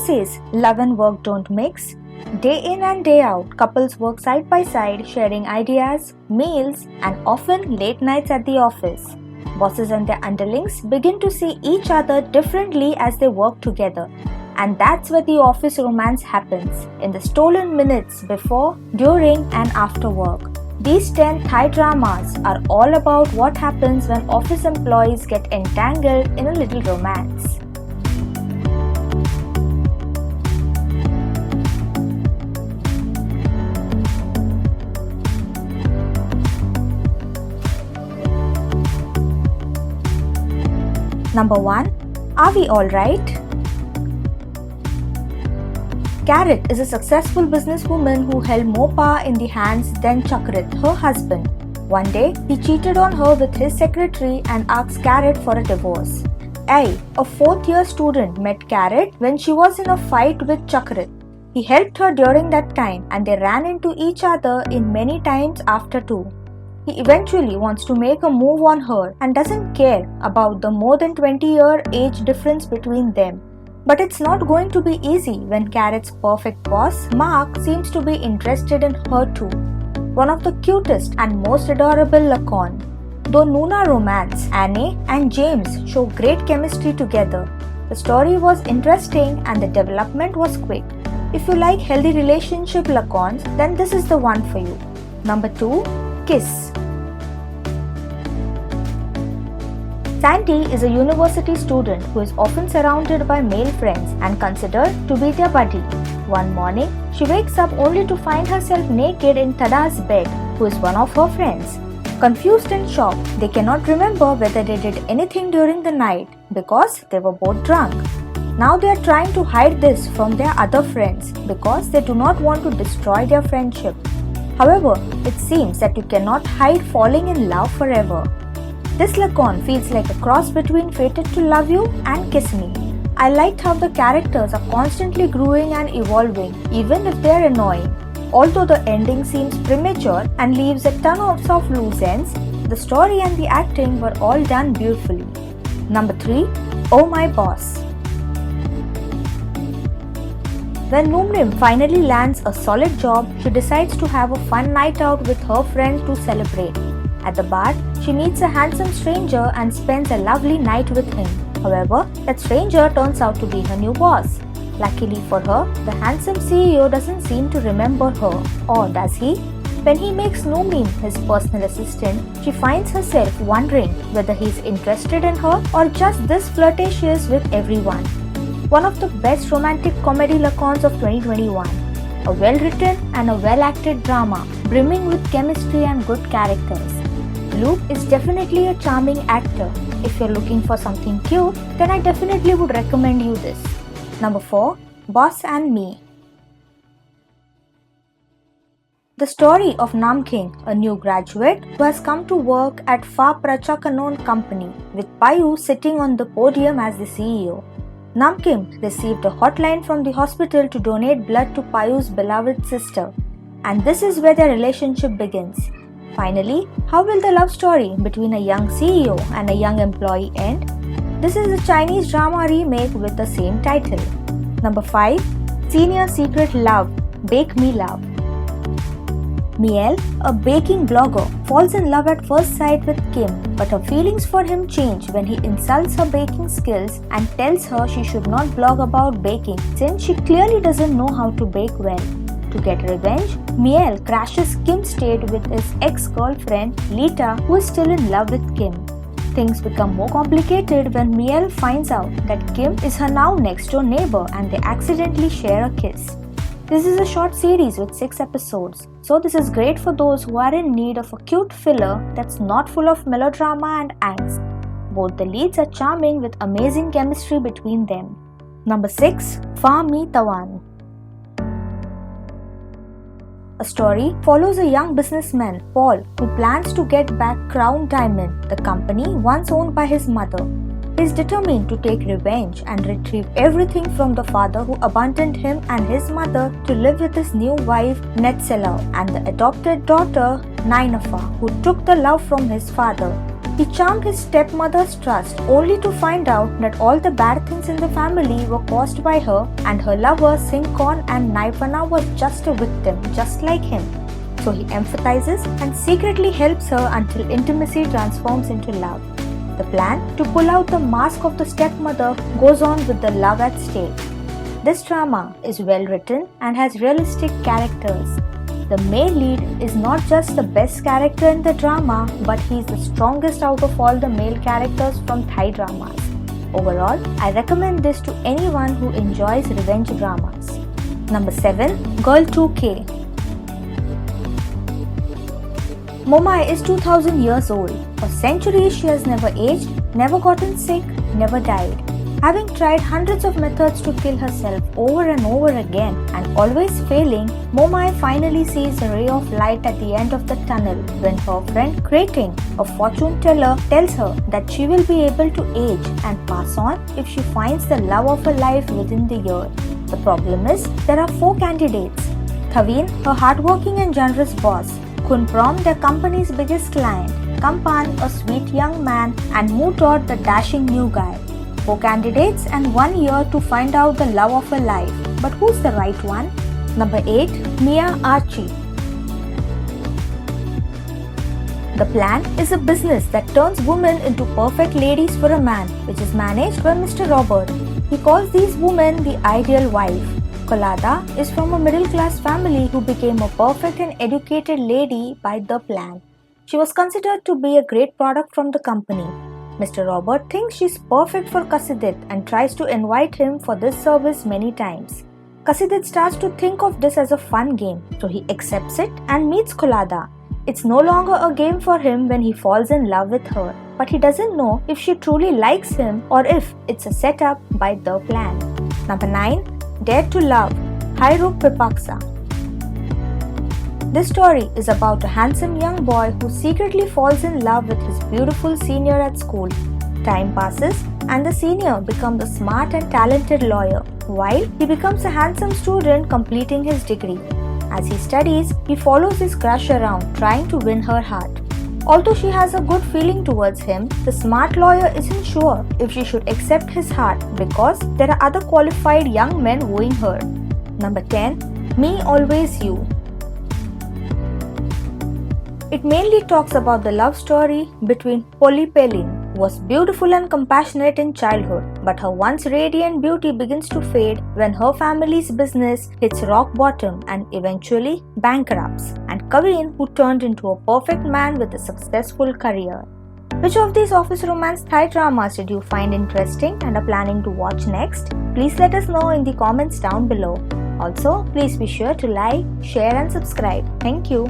says love and work don't mix? Day in and day out, couples work side by side, sharing ideas, meals, and often late nights at the office. Bosses and their underlings begin to see each other differently as they work together. And that's where the office romance happens, in the stolen minutes before, during, and after work. These 10 Thai dramas are all about what happens when office employees get entangled in a little romance. Number 1. Are we alright? Carrot is a successful businesswoman who held more power in the hands than Chakrit, her husband. One day, he cheated on her with his secretary and asked Carrot for a divorce. A 4th-year student met Carrot when she was in a fight with Chakrit. He helped her during that time and they ran into each other in many times after too. He eventually wants to make a move on her and doesn't care about the more than 20-year age difference between them. But it's not going to be easy when Carrot's perfect boss, Mark, seems to be interested in her too. One of the cutest and most adorable Lakorn. Though Noona romance, Annie and James show great chemistry together. The story was interesting and the development was quick. If you like healthy relationship Lakorns, then this is the one for you. Number 2. Kiss. Sandy is a university student who is often surrounded by male friends and considered to be their buddy. One morning, she wakes up only to find herself naked in Tada's bed, who is one of her friends. Confused and shocked, they cannot remember whether they did anything during the night because they were both drunk. Now they are trying to hide this from their other friends because they do not want to destroy their friendship. However, it seems that you cannot hide falling in love forever. This Lakorn feels like a cross between Fated to Love You and Kiss Me. I liked how the characters are constantly growing and evolving, even if they are annoying. Although the ending seems premature and leaves a ton of loose ends, the story and the acting were all done beautifully. Number 3. Oh My Boss. When Noomrim finally lands a solid job, she decides to have a fun night out with her friends to celebrate. At the bar, she meets a handsome stranger and spends a lovely night with him. However, that stranger turns out to be her new boss. Luckily for her, the handsome CEO doesn't seem to remember her, or does he? When he makes Noomrim his personal assistant, she finds herself wondering whether he's interested in her or just this flirtatious with everyone. One of the best romantic comedy Lakorns of 2021. A well-written and a well-acted drama, brimming with chemistry and good characters. Luke is definitely a charming actor. If you're looking for something cute, then I definitely would recommend you this. Number 4. Boss and Me. The story of Namking, a new graduate who has come to work at Fah Prachakanon company, with Payu sitting on the podium as the CEO. Namkim received a hotline from the hospital to donate blood to Payu's beloved sister, and this is where their relationship begins. Finally, how will the love story between a young CEO and a young employee end? This is a Chinese drama remake with the same title. Number 5. Senior Secret Love, Bake Me Love. Miel, a baking blogger, falls in love at first sight with Kim, but her feelings for him change when he insults her baking skills and tells her she should not blog about baking since she clearly doesn't know how to bake well. To get revenge, Miel crashes Kim's date with his ex-girlfriend Lita, who is still in love with Kim. Things become more complicated when Miel finds out that Kim is her now next-door neighbor and they accidentally share a kiss. This is a short series with 6 episodes, so this is great for those who are in need of a cute filler that's not full of melodrama and angst. Both the leads are charming with amazing chemistry between them. Number 6. Fah Mee Tawan. A story follows a young businessman, Paul, who plans to get back Crown Diamond, the company once owned by his mother. He is determined to take revenge and retrieve everything from the father who abandoned him and his mother to live with his new wife, Netselau, and the adopted daughter, Nainafa, who took the love from his father. He charmed his stepmother's trust only to find out that all the bad things in the family were caused by her and her lovers Sinkorn and Naivana were just a victim, just like him. So he empathizes and secretly helps her until intimacy transforms into love. The plan to pull out the mask of the stepmother goes on with the love at stake. This drama is well written and has realistic characters. The male lead is not just the best character in the drama, but he is the strongest out of all the male characters from Thai dramas. Overall, I recommend this to anyone who enjoys revenge dramas. Number 7. Girl 2K. Momai is 2000 years old. For centuries she has never aged, never gotten sick, never died. Having tried hundreds of methods to kill herself over and over again and always failing, Momai finally sees a ray of light at the end of the tunnel when her friend Krating, a fortune teller, tells her that she will be able to age and pass on if she finds the love of her life within the year. The problem is, there are 4 candidates. Thaveen, her hardworking and generous boss, Kunprom, their company's biggest client, Kampan, a sweet young man, and Mutor, the dashing new guy. 4 candidates and 1 year to find out the love of her life. But who's the right one? Number 8. Mia Archeep. The plan is a business that turns women into perfect ladies for a man, which is managed by Mr. Robert. He calls these women the ideal wife. Kolada is from a middle-class family who became a perfect and educated lady by the plan. She was considered to be a great product from the company. Mr. Robert thinks she's perfect for Kasidit and tries to invite him for this service many times. Kasidit starts to think of this as a fun game, so he accepts it and meets Kolada. It's no longer a game for him when he falls in love with her, but he doesn't know if she truly likes him or if it's a setup by the plan. Number 9. Dare to Love, Hyrup Pipaksa. This story is about a handsome young boy who secretly falls in love with his beautiful senior at school. Time passes and the senior becomes a smart and talented lawyer, while he becomes a handsome student completing his degree. As he studies, he follows his crush around trying to win her heart. Although she has a good feeling towards him, the smart lawyer isn't sure if she should accept his heart because there are other qualified young men wooing her. Number 10. Me Always You. It mainly talks about the love story between Polly Pelin, who was beautiful and compassionate in childhood, but her once radiant beauty begins to fade when her family's business hits rock bottom and eventually bankrupts, and Kaveen, who turned into a perfect man with a successful career. Which of these office romance Thai dramas did you find interesting and are planning to watch next? Please let us know in the comments down below. Also, please be sure to like, share and subscribe. Thank you.